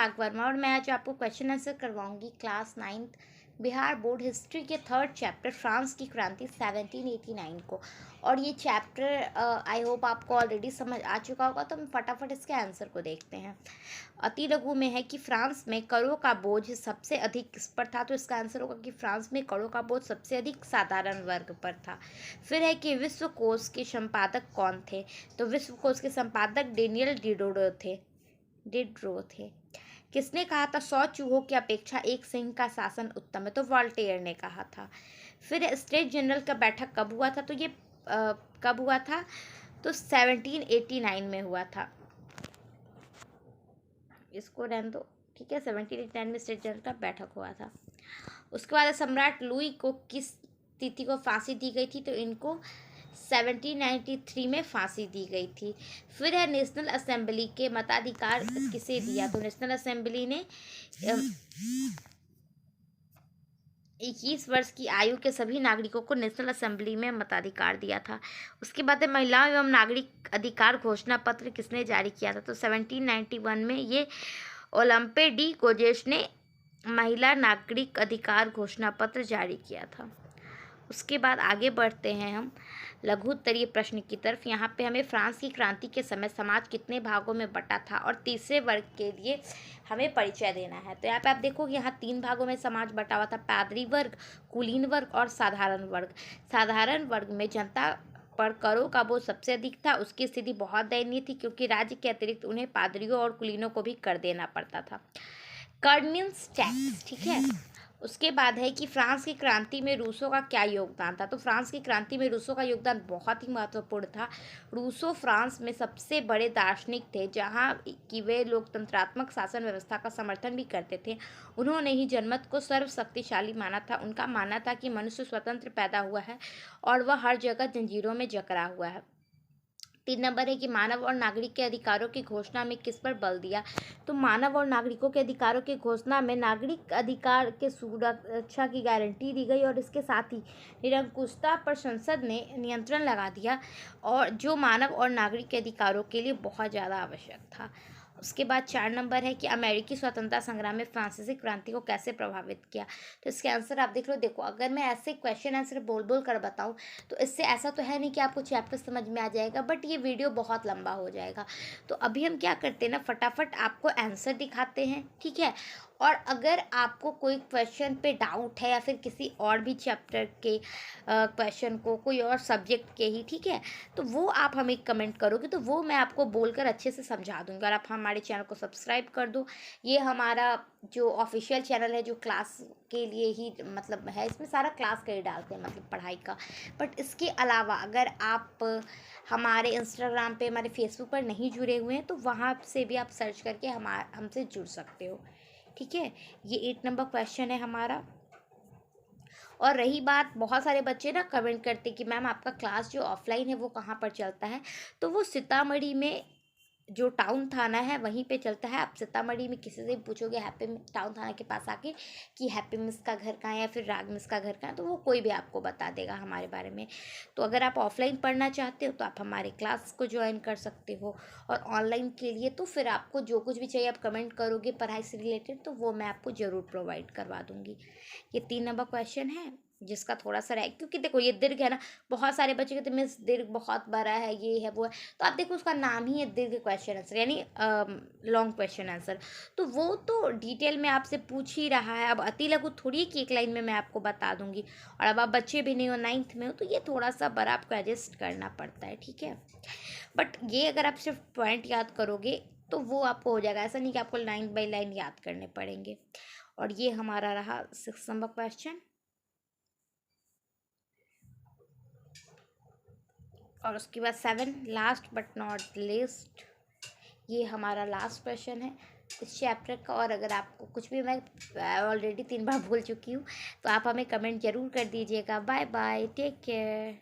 अनुराग वर्मा और मैं आज आपको क्वेश्चन आंसर करवाऊंगी class 9th Bihar board history के 3rd चैप्टर फ्रांस की क्रांति 1789 को। और ये चैप्टर आई होप आपको ऑलरेडी समझ आ चुका होगा, तो हम फटाफट इसके आंसर को देखते हैं। अति लघु में है कि फ्रांस में करों का बोझ सबसे अधिक किस पर था, तो इसका आंसर होगा कि फ्रांस में करों का बोझ सबसे अधिक साधारण वर्ग पर था। फिर है कि विश्व कोश के संपादक कौन थे, तो विश्व कोश के संपादक डेनियल डिड्रो थे। किसने कहा था 100 चूहों की अपेक्षा एक सिंह का शासन उत्तम है, तो वॉल्टेयर ने कहा था। फिर स्टेट जनरल का बैठक कब हुआ था, तो ये कब हुआ था, तो 1789 में हुआ था। इसको रहने दो, ठीक है। 1789 में स्टेट जनरल का बैठक हुआ था। उसके बाद सम्राट लुई को किस तिथि को फांसी दी गई थी, तो इनको 1793 में फांसी दी गई थी। फिर है नेशनल असेंबली के मताधिकार किसे दिया, तो नेशनल असेंबली ने 21 वर्ष की आयु के सभी नागरिकों को नेशनल असेंबली में मताधिकार दिया था। उसके बाद महिलाओं एवं नागरिक अधिकार घोषणा पत्र किसने जारी किया था, तो 1791 में ये ओलंपे डी गोजेस ने महिला नागरिक अधिकार घोषणा पत्र जारी किया था। उसके बाद आगे बढ़ते हैं हम लघु उत्तरीय प्रश्न की तरफ। यहाँ पे हमें फ्रांस की क्रांति के समय समाज कितने भागों में बटा था और तीसरे वर्ग के लिए हमें परिचय देना है। तो यहाँ पे आप देखो कि यहाँ 3 भागों में समाज बटा हुआ था, पादरी वर्ग, कुलीन वर्ग और साधारण वर्ग। साधारण वर्ग में जनता पर करों का बोझ सबसे अधिक था। उसकी स्थिति बहुत दयनीय थी क्योंकि राज्य के अतिरिक्त उन्हें पादरियों और कुलीनों को भी कर देना पड़ता था, कर्नियंस टैक्स, ठीक है। उसके बाद है कि फ्रांस की क्रांति में रूसों का क्या योगदान था, तो फ्रांस की क्रांति में रूसों का योगदान बहुत ही महत्वपूर्ण था। रूसो फ्रांस में सबसे बड़े दार्शनिक थे, जहाँ कि वे लोकतंत्रात्मक शासन व्यवस्था का समर्थन भी करते थे। उन्होंने ही जनमत को सर्वशक्तिशाली माना था। उनका मानना था कि मनुष्य स्वतंत्र पैदा हुआ है और वह हर जगह जंजीरों में जकड़ा हुआ है। 3 नंबर है कि मानव और नागरिक के अधिकारों की घोषणा में किस पर बल दिया, तो मानव और नागरिकों के अधिकारों की घोषणा में नागरिक अधिकार के सुरक्षा की गारंटी दी गई और इसके साथ ही निरंकुशता पर संसद ने नियंत्रण लगा दिया, और जो मानव और नागरिक के अधिकारों के लिए बहुत ज़्यादा आवश्यक था। उसके बाद 4 नंबर है कि अमेरिकी स्वतंत्रता संग्राम में फ्रांसीसी क्रांति को कैसे प्रभावित किया, तो इसके आंसर आप देख लो। देखो, अगर मैं ऐसे क्वेश्चन आंसर बोल बोल कर बताऊं तो इससे ऐसा तो है नहीं कि आपको चैप्टर समझ में आ जाएगा, बट ये वीडियो बहुत लंबा हो जाएगा। तो अभी हम क्या करते हैं ना, फटाफट आपको आंसर दिखाते हैं, ठीक है। और अगर आपको कोई क्वेश्चन पे डाउट है या फिर किसी और भी चैप्टर के क्वेश्चन को, कोई और सब्जेक्ट के ही, ठीक है, तो वो आप हमें कमेंट करोगे तो वो मैं आपको बोलकर अच्छे से समझा दूँगी। और आप हमारे चैनल को सब्सक्राइब कर दो। ये हमारा जो ऑफिशियल चैनल है, जो क्लास के लिए ही मतलब है, इसमें सारा क्लास का ही डालते हैं, मतलब पढ़ाई का। बट इसके अलावा अगर आप हमारे इंस्टाग्राम पे, हमारे फेसबुक पर नहीं जुड़े हुए हैं, तो वहाँ से भी आप सर्च करके हमसे जुड़ सकते हो, ठीक है। ये 8 नंबर क्वेश्चन है हमारा। और रही बात, बहुत सारे बच्चे ना कमेंट करते कि मैम आपका क्लास जो ऑफलाइन है वो कहाँ पर चलता है, तो वो सीतामढ़ी में जो टाउन थाना है वहीं पे चलता है। आप सीतामढ़ी में किसी से भी पूछोगे हैप्पी टाउन थाना के पास आके कि हैप्पी मिस का घर कहाँ है या फिर राग मिस का घर कहाँ है, तो वो कोई भी आपको बता देगा हमारे बारे में। तो अगर आप ऑफलाइन पढ़ना चाहते हो तो आप हमारे क्लास को ज्वाइन कर सकते हो, और ऑनलाइन के लिए तो फिर आपको जो कुछ भी चाहिए आप कमेंट करोगे पढ़ाई से रिलेटेड, तो वो मैं आपको ज़रूर प्रोवाइड करवा दूँगी। ये 3 नंबर क्वेश्चन है जिसका थोड़ा सा रहे, क्योंकि देखो ये दीर्घ है ना, बहुत सारे बच्चे कहते हैं मिस दीर्घ बहुत बड़ा है, ये है वो है, तो आप देखो उसका नाम ही है दीर्घ क्वेश्चन आंसर, यानी लॉन्ग क्वेश्चन आंसर। तो वो तो डिटेल में आपसे पूछ ही रहा है। अब अति लघु थोड़ी है कि एक लाइन में मैं आपको बता दूंगी, और अब आप बच्चे भी नहीं हो, 9th में हो, तो ये थोड़ा सा बड़ा आपको एडजस्ट करना पड़ता है, ठीक है। बट ये अगर आप सिर्फ पॉइंट याद करोगे तो वो आपको हो जाएगा, ऐसा नहीं कि आपको लाइन बाई लाइन याद करने पड़ेंगे। और ये हमारा रहा 6 नंबर क्वेश्चन। और उसके बाद 7 लास्ट बट नॉट लीस्ट, ये हमारा लास्ट क्वेश्चन है इस चैप्टर का। और अगर आपको कुछ भी, मैं ऑलरेडी 3 बार बोल चुकी हूँ, तो आप हमें कमेंट ज़रूर कर दीजिएगा। Bye bye, take care.